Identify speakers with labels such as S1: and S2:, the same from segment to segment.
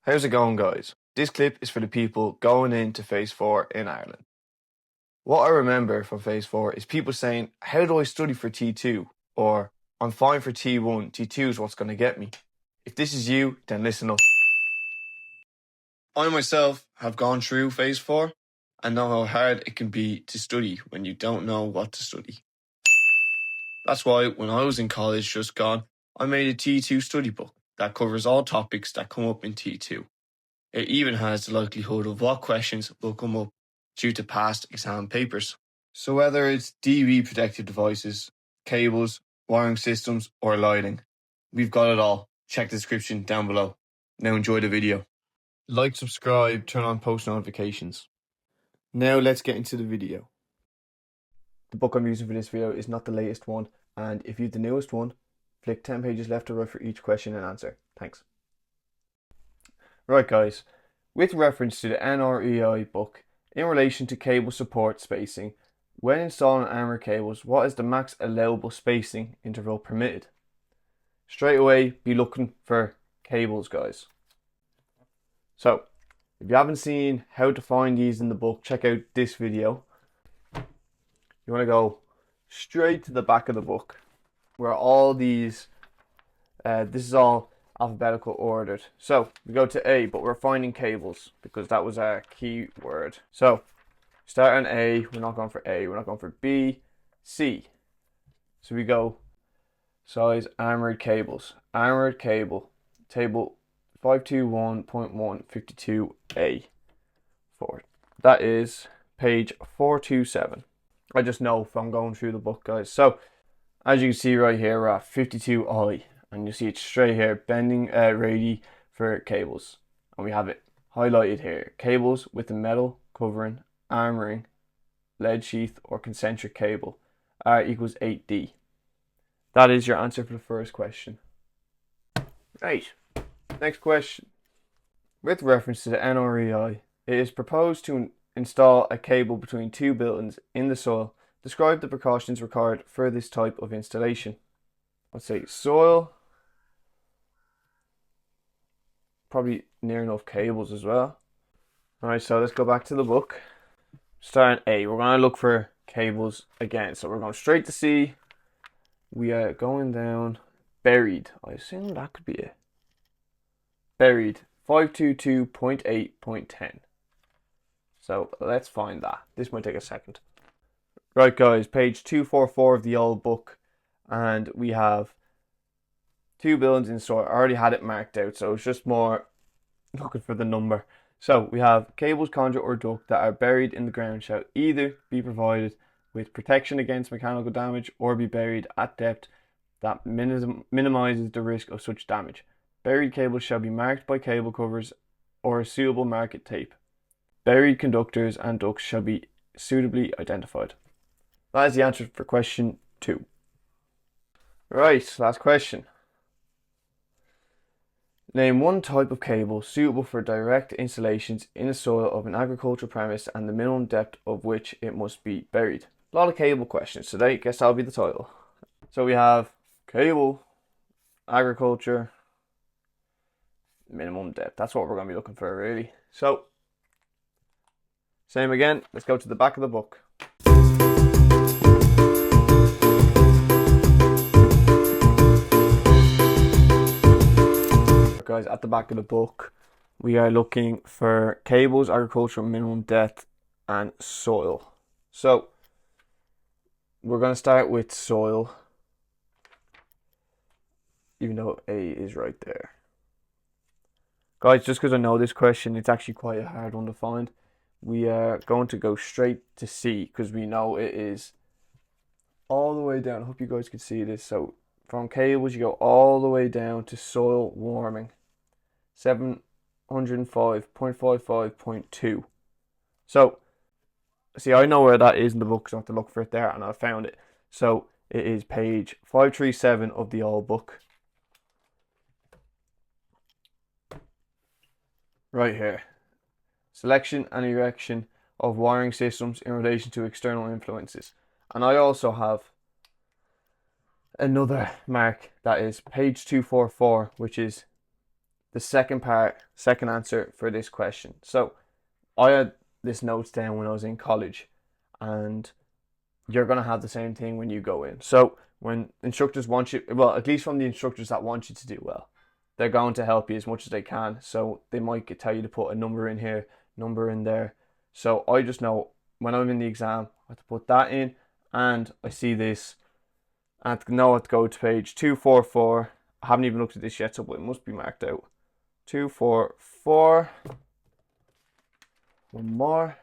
S1: How's it going, guys? This clip is for the people going into Phase 4 in Ireland. What I remember from Phase 4 is people saying, how do I study for T2? Or, I'm fine for T1, T2 is what's going to get me. If this is you, then listen up. I myself have gone through Phase 4 and know how hard it can be to study when you don't know what to study. That's why when I was in college just gone, I made a T2 study book that covers all topics that come up in T2. It even has the likelihood of what questions will come up due to past exam papers. So whether it's DV protective devices, cables, wiring systems, or lighting, we've got it all. Check the description down below. Now enjoy the video. Like, subscribe, turn on post notifications. Now let's get into the video. The book I'm using for this video is not the latest one, and if you've the newest one, flick 10 pages left or right for each question and answer. Thanks. Right guys, with reference to the NREI book, in relation to cable support spacing, when installing armoured cables, what is the max allowable spacing interval permitted? Straight away, be looking for cables, guys. So, if you haven't seen how to find these in the book, check out this video. You want to go straight to the back of the book, where all these, this is all alphabetical ordered. So we go to A, but we're finding cables because that was our key word. So start on A, we're not going for A, we're not going for B, C. So we go size armored cables. Armored cable, table 521.152A. Forward. That is page 427. I just know if I'm going through the book, guys. So as you can see right here, we're at 52I. And you see it straight here, bending radii for cables. And we have it highlighted here. Cables with a metal covering, armouring, lead sheath or concentric cable. R equals 8D. That is your answer for the first question. Right, next question. With reference to the NREI, it is proposed to install a cable between two buildings in the soil. Describe the precautions required for this type of installation. Let's say soil. Probably near enough cables as well. Alright, so let's go back to the book. Starting A, we're going to look for cables again. So we're going straight to C. We are going down buried. I assume that could be it. Buried 522.8.10. So let's find that. This might take a second. Right guys, page 244 of the old book. And we have two buildings in store. I already had it marked out, so it's just more looking for the number. So we have cables, conduit or duct that are buried in the ground shall either be provided with protection against mechanical damage or be buried at depth that minimizes the risk of such damage. Buried cables shall be marked by cable covers or a suitable market tape. Buried conductors and ducts shall be suitably identified. That is the answer for question 2. Right, last question. Name one type of cable suitable for direct installations in the soil of an agricultural premise and the minimum depth of which it must be buried. A lot of cable questions today, guess that'll be the title. So we have cable, agriculture, minimum depth. That's what we're going to be looking for really. So, same again, let's go to the back of the book. Guys, at the back of the book we are looking for cables, agricultural minimum depth and soil. So we're going to start with soil, even though A is right there. Guys, just because I know this question, it's actually quite a hard one to find. We are going to go straight to C because we know it is all the way down. I hope you guys can see this. So from cables you go all the way down to soil warming. 705.55.2. So, see, I know where that is in the book, so I have to look for it there, and I found it. So, it is page 537 of the old book. Right here. Selection and erection of wiring systems in relation to external influences. And I also have another mark that is page 244, which is the second answer for this question. So I had this notes down when I was in college, and you're going to have the same thing when you go in. So when instructors want you, well, at least from the instructors that want you to do well, they're going to help you as much as they can. So they might tell you to put a number in here, number in there. So I just know when I'm in the exam, I have to put that in, and I see this, and I know I have to go to page 244. I haven't even looked at this yet, so it must be marked out. 244. One more.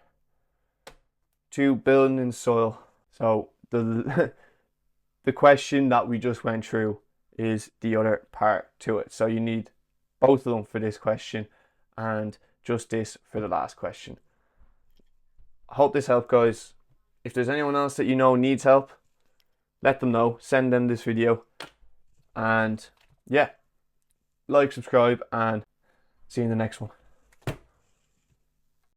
S1: 2, building in soil. So the the question that we just went through is the other part to it. So you need both of them for this question and just this for the last question. I hope this helped, guys. If there's anyone else that you know needs help, let them know. Send them this video. And yeah, like, subscribe, and see you in the next one.